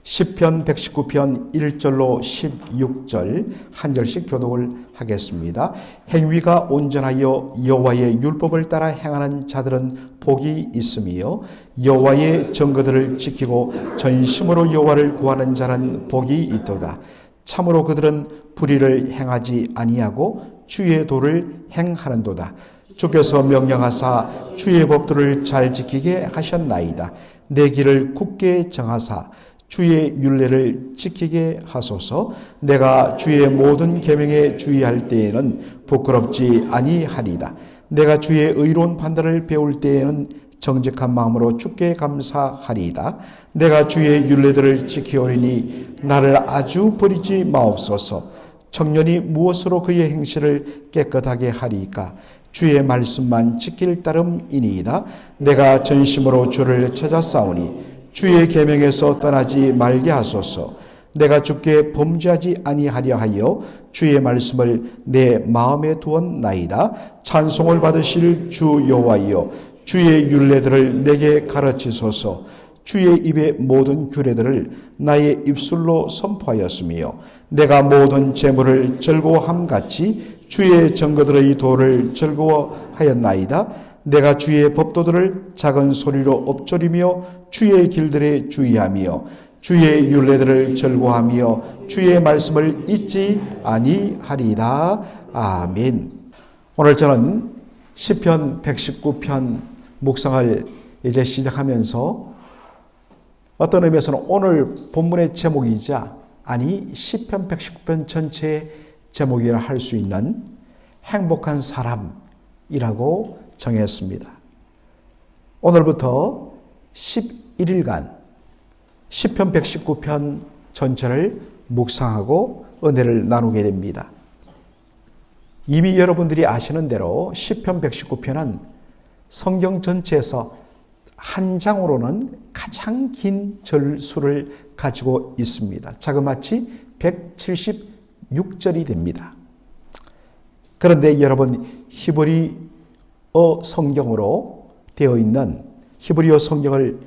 시편 119편 1절로 16절 한 절씩 교독을 하겠습니다. 행위가 온전하여 여호와의 율법을 따라 행하는 자들은 복이 있으며 여호와의 증거들을 지키고 전심으로 여호와를 구하는 자는 복이 있도다. 참으로 그들은 불의를 행하지 아니하고 주의 도를 행하는도다. 주께서 명령하사 주의 법도를 잘 지키게 하셨나이다. 내 길을 굳게 정하사 주의 율례를 지키게 하소서. 내가 주의 모든 계명에 주의할 때에는 부끄럽지 아니하리다. 내가 주의 의로운 판단을 배울 때에는 정직한 마음으로 주께 감사하리이다. 내가 주의 율례들을 지키오리니 나를 아주 버리지 마옵소서. 청년이 무엇으로 그의 행실을 깨끗하게 하리이까? 주의 말씀만 지킬 따름이니이다. 내가 전심으로 주를 찾아싸우니 주의 계명에서 떠나지 말게 하소서. 내가 주께 범죄하지 아니하려 하여 주의 말씀을 내 마음에 두었나이다. 찬송을 받으실 주 여호와여, 주의 율례들을 내게 가르치소서. 주의 입의 모든 규례들을 나의 입술로 선포하였으며 내가 모든 재물을 즐거워함같이 주의 증거들의 도를 즐거워하였나이다. 내가 주의 법도들을 작은 소리로 엎조리며 주의 길들에 주의하며 주의 율례들을 즐거워하며 주의 말씀을 잊지 아니하리이다. 아멘. 오늘 저는 시편 119편 묵상을 이제 시작하면서 어떤 의미에서는 오늘 본문의 제목이자 시편 119편 전체의 제목이라 할 수 있는 행복한 사람이라고 정했습니다. 오늘부터 11일간 시편 119편 전체를 묵상하고 은혜를 나누게 됩니다. 이미 여러분들이 아시는 대로 시편 119편은 성경 전체에서 한 장으로는 가장 긴 절수를 가지고 있습니다. 자그마치 176절이 됩니다. 그런데 여러분, 히브리어 성경으로 되어 있는 히브리어 성경을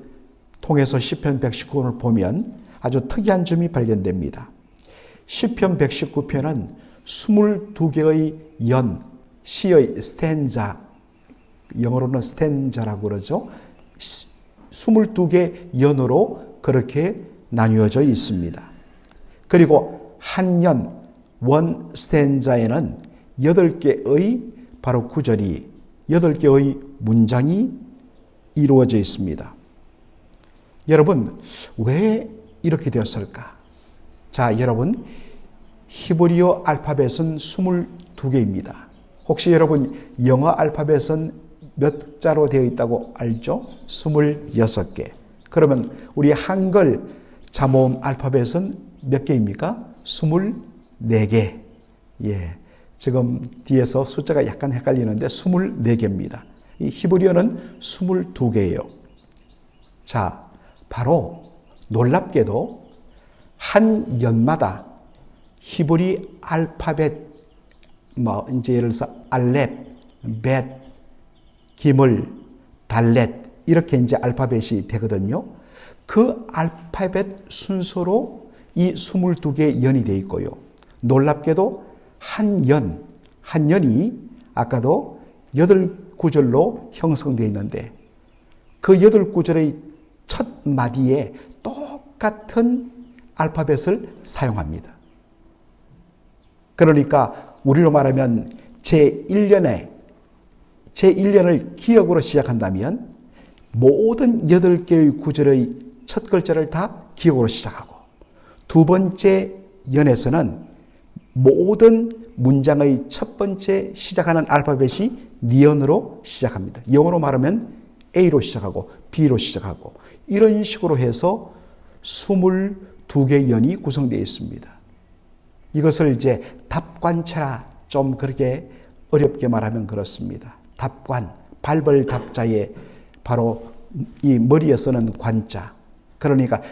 통해서 시편 119편을 보면 아주 특이한 점이 발견됩니다. 시편 119편은 22개의 시의 스탠자, 영어로는 스탠자라고 그러죠. 22개 연으로 그렇게 나뉘어져 있습니다. 그리고 한 원 스탠자에는 8개의 바로 구절이 8개의 문장이 이루어져 있습니다. 여러분, 왜 이렇게 되었을까? 자, 여러분, 히브리어 알파벳은 22개입니다. 혹시 여러분 영어 알파벳은 몇 자로 되어 있다고 알죠? 26개. 그러면 우리 한글 자모음 알파벳은 몇 개입니까? 24개. 예. 지금 뒤에서 숫자가 약간 헷갈리는데 24개입니다. 이 히브리어는 22개예요. 자, 바로 놀랍게도 한 연마다 히브리 알파벳, 이제 예를 들어서 알렙, 벳, 기물, 달렛 이렇게 이제 알파벳이 되거든요. 그 알파벳 순서로 이 22개의 연이 되어 있고요. 놀랍게도 한 연이 아까도 8구절로 형성되어 있는데 그 8구절의 첫 마디에 똑같은 알파벳을 사용합니다. 그러니까 우리로 말하면 제1년을 기역으로 시작한다면 모든 8개의 구절의 첫 글자를 다 기역으로 시작하고 두 번째 연에서는 모든 문장의 첫 번째 시작하는 알파벳이 니언으로 시작합니다. 영어로 말하면 A로 시작하고 B로 시작하고 이런 식으로 해서 22개의 연이 구성되어 있습니다. 이것을 이제 답관체라 좀 그렇게 어렵게 말하면 그렇습니다. 답관, 발벌 답자에 바로 이 머리에 쓰는 관자. 그러니까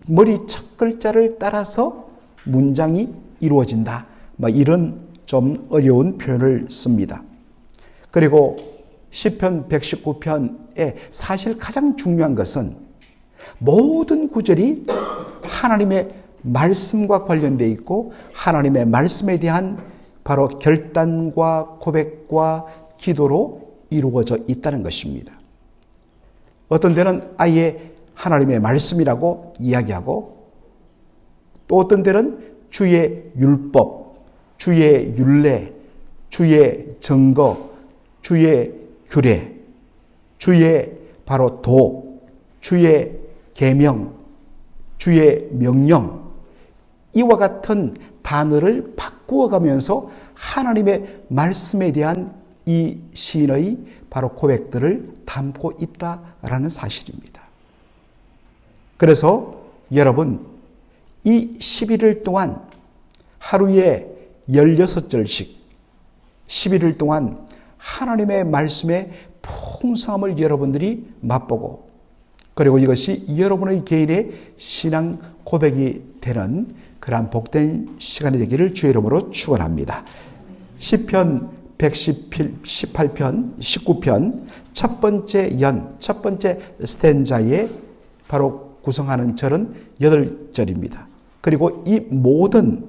머리 첫 글자를 따라서 문장이 이루어진다. 이런 좀 어려운 표현을 씁니다. 그리고 시편 119편에 사실 가장 중요한 것은 모든 구절이 하나님의 말씀과 관련되어 있고 하나님의 말씀에 대한 바로 결단과 고백과 기도로 이루어져 있다는 것입니다. 어떤 데는 아예 하나님의 말씀이라고 이야기하고 또 어떤 데는 주의 율법, 주의 율례, 주의 증거, 주의 규례, 주의 바로 도, 주의 계명, 주의 명령 이와 같은 단어를 바꾸어가면서 하나님의 말씀에 대한 이 시인의 바로 고백들을 담고 있다라는 사실입니다. 그래서 여러분 이 11일 동안 하루에 16절씩 11일 동안 하나님의 말씀의 풍성함을 여러분들이 맛보고 그리고 이것이 여러분의 개인의 신앙 고백이 되는 그러한 복된 시간이 되기를 주의 이름으로 축원합니다. 시편 118편 19편 첫 번째 첫 번째 스탠자에 바로 구성하는 절은 8절입니다. 그리고 이 모든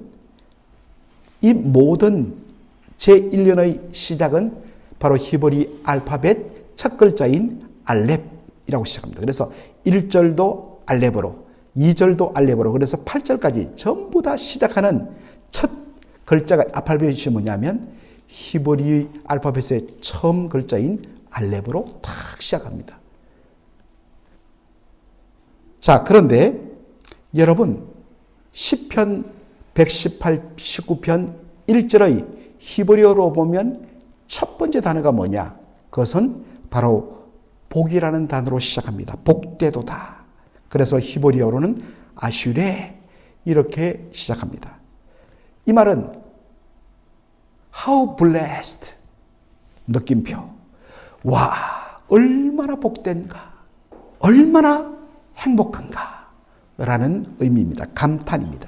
제1년의 시작은 바로 히브리 알파벳 첫 글자인 알렙이라고 시작합니다. 그래서 1절도 알렙으로 2절도 알렙으로 그래서 8절까지 전부 다 시작하는 첫 글자가 알파벳이 뭐냐면 히브리 알파벳의 처음 글자인 알렙으로 탁 시작합니다. 자, 그런데 여러분 시편 19편 1절의 히브리어로 보면 첫 번째 단어가 뭐냐? 그것은 바로 복이라는 단어로 시작합니다. 복되도다. 그래서 히브리어로는 아슈레 이렇게 시작합니다. 이 말은 How blessed 느낌표. 와, 얼마나 복된가. 얼마나 행복한가. 라는 의미입니다. 감탄입니다.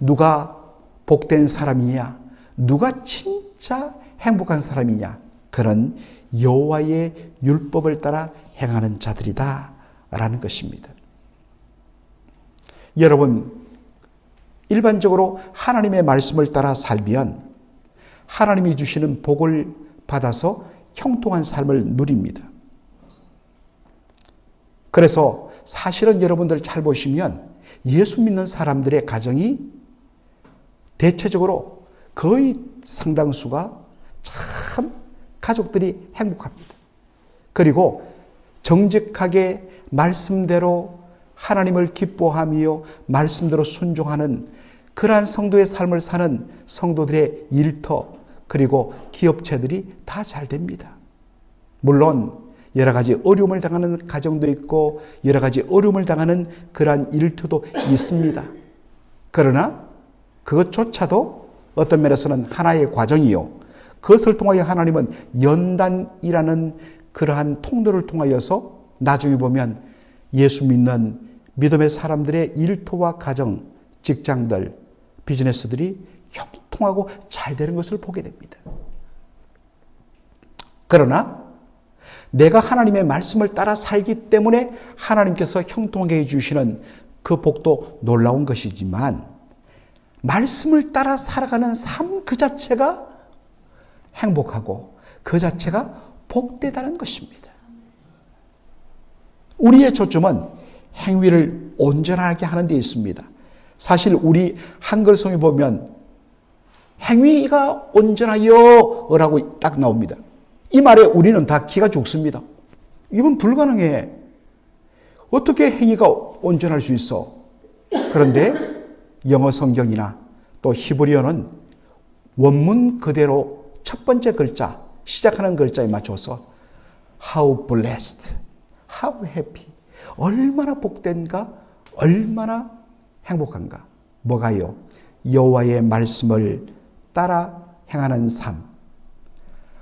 누가 복된 사람이냐? 누가 진짜 행복한 사람이냐? 그런 여호와의 율법을 따라 행하는 자들이다. 라는 것입니다. 여러분, 일반적으로 하나님의 말씀을 따라 살면 하나님이 주시는 복을 받아서 형통한 삶을 누립니다. 그래서 사실은 여러분들 잘 보시면 예수 믿는 사람들의 가정이 대체적으로 거의 상당수가 참 가족들이 행복합니다. 그리고 정직하게 말씀대로 하나님을 기뻐하며 말씀대로 순종하는 그러한 성도의 삶을 사는 성도들의 일터 그리고 기업체들이 다 잘 됩니다. 물론 여러 가지 어려움을 당하는 가정도 있고 여러 가지 어려움을 당하는 그러한 일터도 있습니다. 그러나 그것조차도 어떤 면에서는 하나의 과정이요. 그것을 통하여 하나님은 연단이라는 그러한 통로를 통하여서 나중에 보면 예수 믿는 믿음의 사람들의 일터와 가정, 직장들, 비즈니스들이 형통하고 잘 되는 것을 보게 됩니다. 그러나 내가 하나님의 말씀을 따라 살기 때문에 하나님께서 형통하게 해주시는 그 복도 놀라운 것이지만 말씀을 따라 살아가는 삶 그 자체가 행복하고 그 자체가 복되다는 것입니다. 우리의 초점은 행위를 온전하게 하는 데 있습니다. 사실 우리 한글성에 보면 행위가 온전하여 라고 딱 나옵니다. 이 말에 우리는 다 기가 죽습니다. 이건 불가능해. 어떻게 행위가 온전할 수 있어? 그런데 영어 성경이나 또 히브리어는 원문 그대로 첫 번째 글자, 시작하는 글자에 맞춰서 How blessed, how happy, 얼마나 복된가, 얼마나 행복한가. 뭐가요? 여호와의 말씀을 따라 행하는 삶.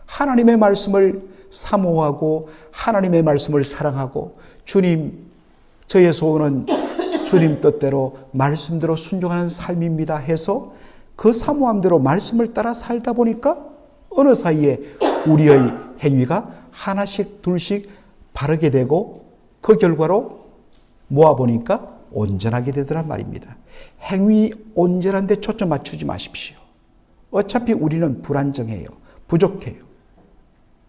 하나님의 말씀을 사모하고 하나님의 말씀을 사랑하고 주님, 저의 소원은 주님 뜻대로 말씀대로 순종하는 삶입니다 해서 그 사모함대로 말씀을 따라 살다 보니까 어느 사이에 우리의 행위가 하나씩 둘씩 바르게 되고 그 결과로 모아보니까 온전하게 되더란 말입니다. 행위 온전한 데 초점 맞추지 마십시오. 어차피 우리는 불안정해요. 부족해요.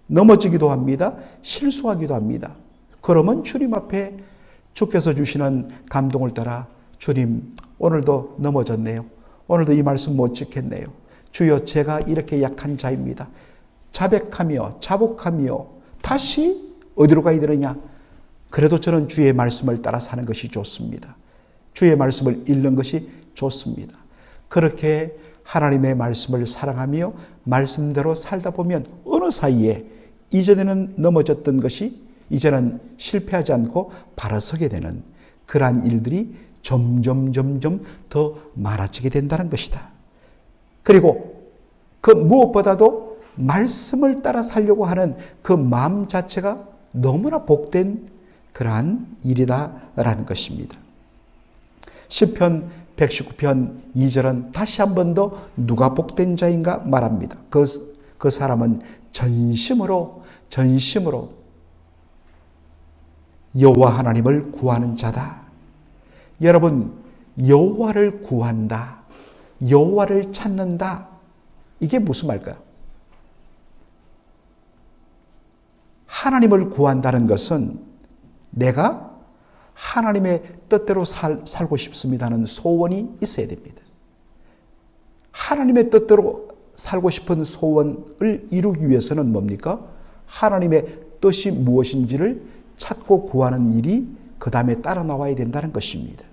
넘어지기도 합니다. 실수하기도 합니다. 그러면 주님 앞에 주께서 주시는 감동을 따라 주님 오늘도 넘어졌네요. 오늘도 이 말씀 못 지켰네요. 주여 제가 이렇게 약한 자입니다. 자백하며 자복하며 다시 어디로 가야 되느냐? 그래도 저는 주의 말씀을 따라 사는 것이 좋습니다. 주의 말씀을 읽는 것이 좋습니다. 그렇게 하나님의 말씀을 사랑하며 말씀대로 살다 보면 어느 사이에 이전에는 넘어졌던 것이 이제는 실패하지 않고 바로서게 되는 그러한 일들이 점점 더 많아지게 된다는 것이다. 그리고 그 무엇보다도 말씀을 따라 살려고 하는 그 마음 자체가 너무나 복된 그러한 일이다라는 것입니다. 시편 119편 2절은 다시 한 번 더 누가 복된 자인가 말합니다. 그 사람은 전심으로 여호와 하나님을 구하는 자다. 여러분, 여호와를 구한다, 여호와를 찾는다, 이게 무슨 말일까요? 하나님을 구한다는 것은 내가 하나님의 뜻대로 살고 싶습니다 하는 소원이 있어야 됩니다. 하나님의 뜻대로 살고 싶은 소원을 이루기 위해서는 뭡니까? 하나님의 뜻이 무엇인지를 찾고 구하는 일이 그 다음에 따라 나와야 된다는 것입니다.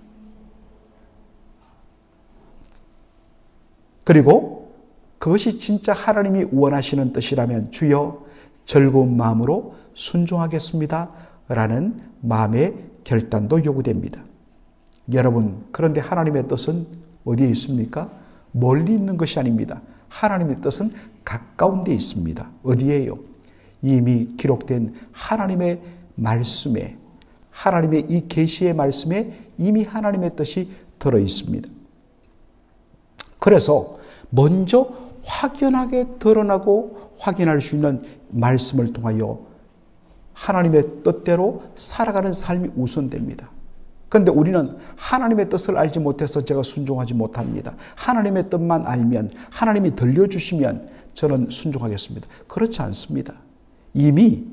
그리고 그것이 진짜 하나님이 원하시는 뜻이라면 주여 즐거운 마음으로 순종하겠습니다 라는 마음의 결단도 요구됩니다. 여러분, 그런데 하나님의 뜻은 어디에 있습니까? 멀리 있는 것이 아닙니다. 하나님의 뜻은 가까운 데 있습니다. 어디에요? 이미 기록된 하나님의 말씀에, 하나님의 이 계시의 말씀에 이미 하나님의 뜻이 들어 있습니다. 그래서 먼저 확연하게 드러나고 확인할 수 있는 말씀을 통하여 하나님의 뜻대로 살아가는 삶이 우선됩니다. 그런데 우리는 하나님의 뜻을 알지 못해서 제가 순종하지 못합니다. 하나님의 뜻만 알면, 하나님이 들려주시면 저는 순종하겠습니다. 그렇지 않습니다. 이미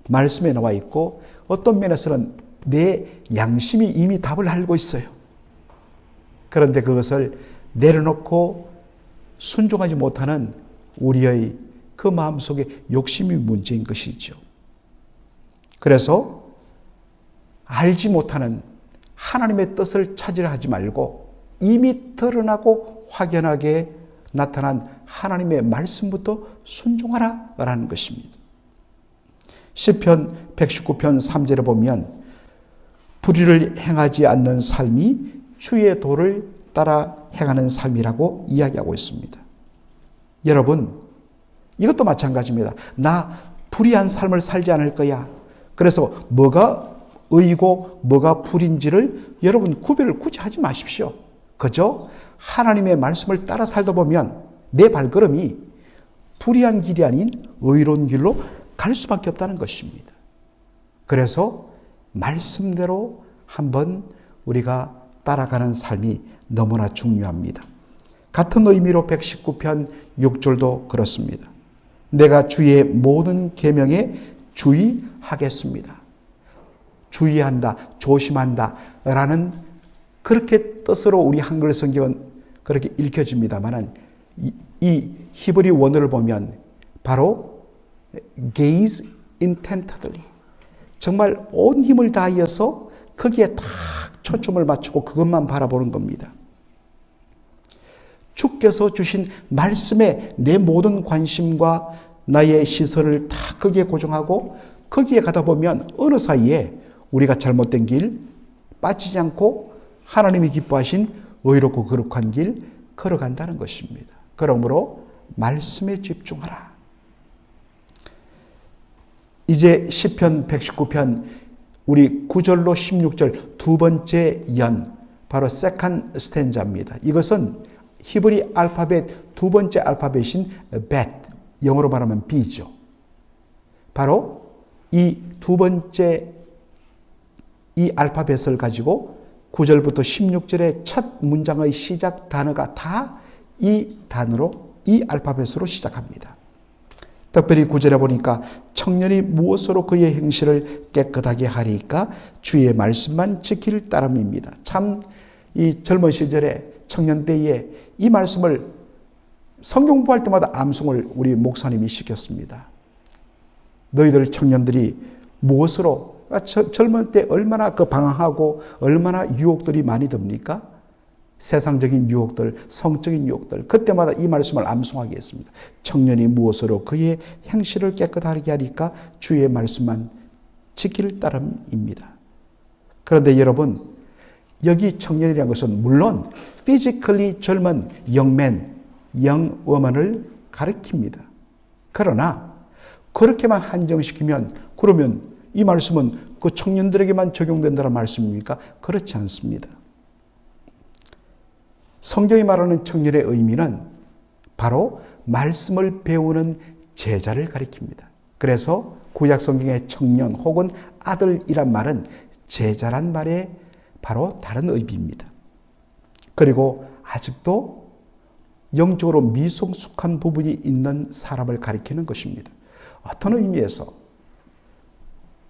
말씀에 나와 있고 어떤 면에서는 내 양심이 이미 답을 알고 있어요. 그런데 그것을 내려놓고 순종하지 못하는 우리의 그 마음속에 욕심이 문제인 것이죠. 그래서 알지 못하는 하나님의 뜻을 찾으려 하지 말고 이미 드러나고 확연하게 나타난 하나님의 말씀부터 순종하라 라는 것입니다. 시편 119편 3절에 보면 불의를 행하지 않는 삶이 주의 도를 따라 행하는 삶이라고 이야기하고 있습니다. 여러분, 이것도 마찬가지입니다. 나 불의한 삶을 살지 않을 거야. 그래서 뭐가 의고 뭐가 불인지를 여러분 구별을 굳이 하지 마십시오. 그죠? 하나님의 말씀을 따라 살다 보면 내 발걸음이 불의한 길이 아닌 의로운 길로 갈 수밖에 없다는 것입니다. 그래서 말씀대로 한번 우리가 따라가는 삶이 너무나 중요합니다. 같은 의미로 119편 6절도 그렇습니다. 내가 주의 모든 계명에 주의하겠습니다. 주의한다, 조심한다 라는 그렇게 뜻으로 우리 한글 성경은 그렇게 읽혀집니다만 이 히브리 원어를 보면 바로 gaze intently, 정말 온 힘을 다하여서 거기에 딱 초점을 맞추고 그것만 바라보는 겁니다. 주께서 주신 말씀에 내 모든 관심과 나의 시선을 다 거기에 고정하고 거기에 가다 보면 어느 사이에 우리가 잘못된 길 빠지지 않고 하나님이 기뻐하신 의롭고 거룩한 길 걸어간다는 것입니다. 그러므로 말씀에 집중하라. 이제 시편 119편 우리 9절로 16절 두 번째 연, 바로 세컨드 스탠자입니다. 이것은 히브리 알파벳 두 번째 알파벳인 bet, 영어로 말하면 B죠. 바로 이 두 번째 이 알파벳을 가지고 9절부터 16절의 첫 문장의 시작 단어가 다 이 단어로, 이 알파벳으로 시작합니다. 특별히 9절에 보니까 청년이 무엇으로 그의 행실을 깨끗하게 하리까? 주의 말씀만 지킬 따름입니다. 참 이 젊은 시절에 청년 때에 이 말씀을 성경 공부할 때마다 암송을 우리 목사님이 시켰습니다. 너희들 청년들이 무엇으로, 젊은 때 얼마나 방황하고 얼마나 유혹들이 많이 듭니까? 세상적인 유혹들, 성적인 유혹들, 그때마다 이 말씀을 암송하게 했습니다. 청년이 무엇으로 그의 행실을 깨끗하게 하리까? 주의 말씀만 지킬 따름입니다. 그런데 여러분, 여기 청년이라는 것은 물론 피지컬리 젊은 영맨, 영워먼을 가리킵니다. 그러나 그렇게만 한정시키면 그러면 이 말씀은 그 청년들에게만 적용된다는 말씀입니까? 그렇지 않습니다. 성경이 말하는 청년의 의미는 바로 말씀을 배우는 제자를 가리킵니다. 그래서 구약 성경의 청년 혹은 아들이란 말은 제자란 말의 바로 다른 의미입니다. 그리고 아직도 영적으로 미성숙한 부분이 있는 사람을 가리키는 것입니다. 어떤 의미에서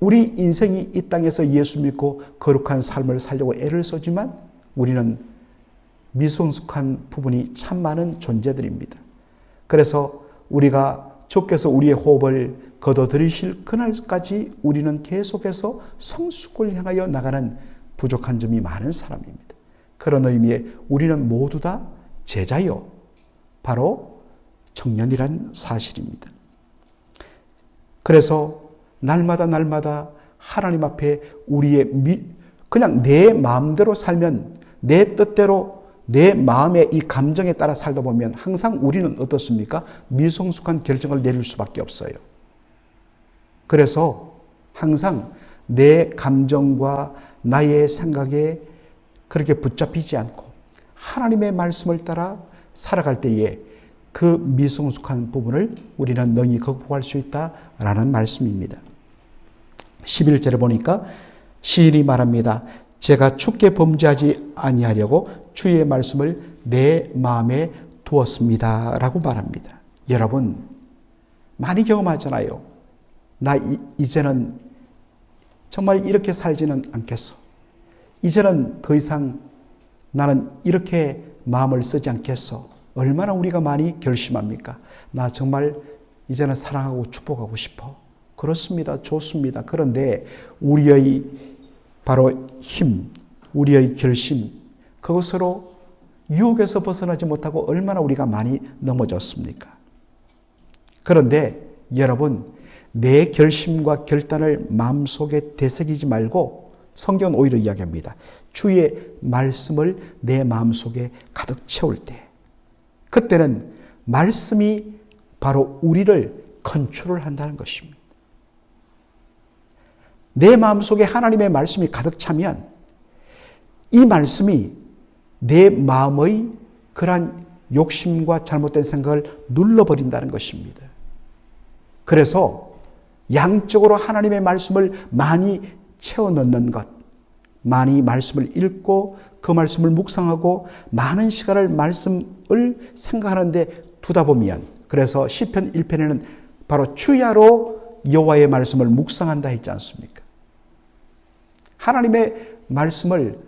우리 인생이 이 땅에서 예수 믿고 거룩한 삶을 살려고 애를 쓰지만 우리는 미성숙한 부분이 참 많은 존재들입니다. 그래서 우리가 주께서 우리의 호흡을 거둬들이실 그날까지 우리는 계속해서 성숙을 향하여 나가는 부족한 점이 많은 사람입니다. 그런 의미에 우리는 모두 다 제자요, 바로 청년이란 사실입니다. 그래서 날마다 하나님 앞에 그냥 내 마음대로 살면, 내 뜻대로 내 마음의 이 감정에 따라 살다 보면 항상 우리는 어떻습니까? 미성숙한 결정을 내릴 수밖에 없어요. 그래서 항상 내 감정과 나의 생각에 그렇게 붙잡히지 않고 하나님의 말씀을 따라 살아갈 때에 그 미성숙한 부분을 우리는 능히 극복할 수 있다라는 말씀입니다. 11절에 보니까 시인이 말합니다. 제가 죽게 범죄하지 아니하려고 주의 말씀을 내 마음에 두었습니다 라고 말합니다. 여러분 많이 경험하잖아요. 나 이제는 정말 이렇게 살지는 않겠어. 이제는 더 이상 나는 이렇게 마음을 쓰지 않겠어. 얼마나 우리가 많이 결심합니까? 나 정말 이제는 사랑하고 축복하고 싶어. 그렇습니다. 좋습니다. 그런데 우리의 바로 힘, 우리의 결심, 그것으로 유혹에서 벗어나지 못하고 얼마나 우리가 많이 넘어졌습니까? 그런데 여러분, 내 결심과 결단을 마음속에 되새기지 말고 성경은 오히려 이야기합니다. 주의 말씀을 내 마음속에 가득 채울 때, 그때는 말씀이 바로 우리를 컨트롤한다는 것입니다. 내 마음속에 하나님의 말씀이 가득 차면 이 말씀이 내 마음의 그러한 욕심과 잘못된 생각을 눌러버린다는 것입니다. 그래서 양적으로 하나님의 말씀을 많이 채워 넣는 것, 많이 말씀을 읽고 그 말씀을 묵상하고 많은 시간을 말씀을 생각하는데 두다 보면, 그래서 시편 1편에는 바로 주야로 여호와의 말씀을 묵상한다 했지 않습니까? 하나님의 말씀을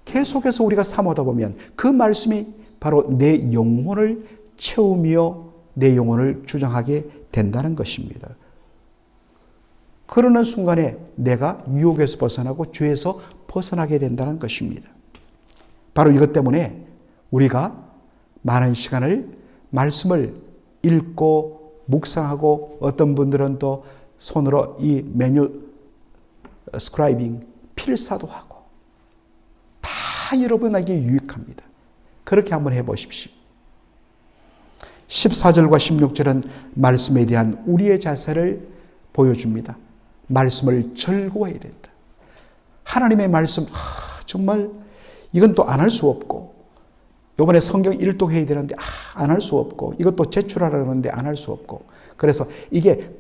계속해서 우리가 삼아다 보면 그 말씀이 바로 내 영혼을 채우며 내 영혼을 주장하게 된다는 것입니다. 그러는 순간에 내가 유혹에서 벗어나고 죄에서 벗어나게 된다는 것입니다. 바로 이것 때문에 우리가 많은 시간을 말씀을 읽고 묵상하고, 어떤 분들은 또 손으로 이 메뉴 스크라이빙 필사도 하고, 다 여러분에게 유익합니다. 그렇게 한번 해보십시오. 14절과 16절은 말씀에 대한 우리의 자세를 보여줍니다. 말씀을 즐거워해야 된다. 하나님의 말씀, 정말 이건 또 안 할 수 없고, 이번에 성경 일독해야 되는데 안 할 수 없고, 이것도 제출하라 그러는데 안 할 수 없고, 그래서 이게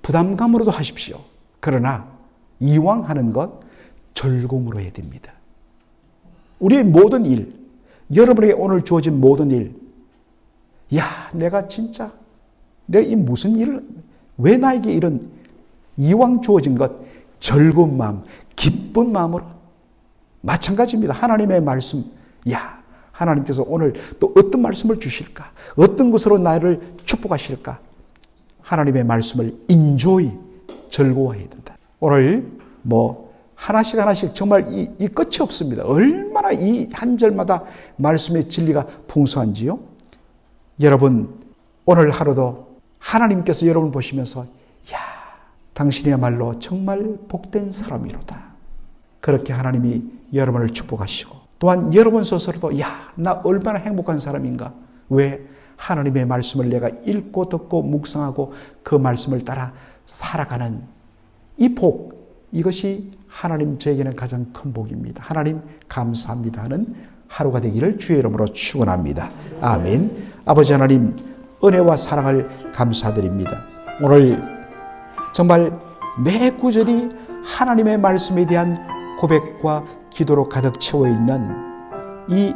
부담감으로도 하십시오. 그러나 이왕 하는 것 즐거움으로 해야 됩니다. 우리의 모든 일, 여러분에게 오늘 주어진 모든 일, 야, 내가 이 무슨 일을, 왜 나에게 이런 이왕 주어진 것, 즐거운 마음, 기쁜 마음으로. 마찬가지입니다. 하나님의 말씀, 야, 하나님께서 오늘 또 어떤 말씀을 주실까? 어떤 것으로 나를 축복하실까? 하나님의 말씀을 인조히 즐거워해야 된다. 오늘 하나씩 정말 이 끝이 없습니다. 얼마나 이 한 절마다 말씀의 진리가 풍성한지요. 여러분, 오늘 하루도 하나님께서 여러분 보시면서 야, 당신이야말로 정말 복된 사람이로다. 그렇게 하나님이 여러분을 축복하시고 또한 여러분 스스로도 야, 나 얼마나 행복한 사람인가. 왜? 하나님의 말씀을 내가 읽고 듣고 묵상하고 그 말씀을 따라 살아가는 이 복, 이것이 하나님 저에게는 가장 큰 복입니다. 하나님 감사합니다 하는 하루가 되기를 주의 이름으로 축원합니다. 아멘. 아버지 하나님, 은혜와 사랑을 감사드립니다. 오늘 정말 매 구절이 하나님의 말씀에 대한 고백과 기도로 가득 채워 있는 이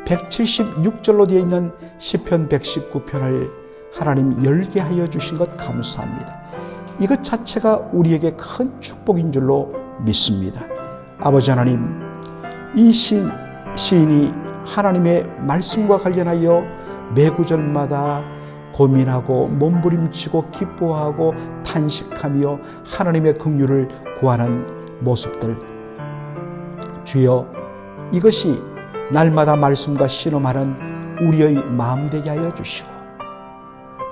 176절로 되어 있는 시편 119편을 하나님 열게 하여 주신 것 감사합니다. 이것 자체가 우리에게 큰 축복인 줄로 믿습니다. 아버지 하나님, 이 시인이 하나님의 말씀과 관련하여 매 구절마다 고민하고 몸부림치고 기뻐하고 탄식하며 하나님의 긍휼을 구하는 모습들, 주여, 이것이 날마다 말씀과 신음하는 우리의 마음 되게 하여 주시고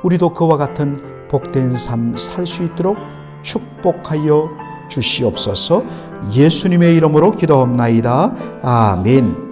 우리도 그와 같은 복된 삶 살 수 있도록 축복하여 주시옵소서. 예수님의 이름으로 기도합나이다. 아멘.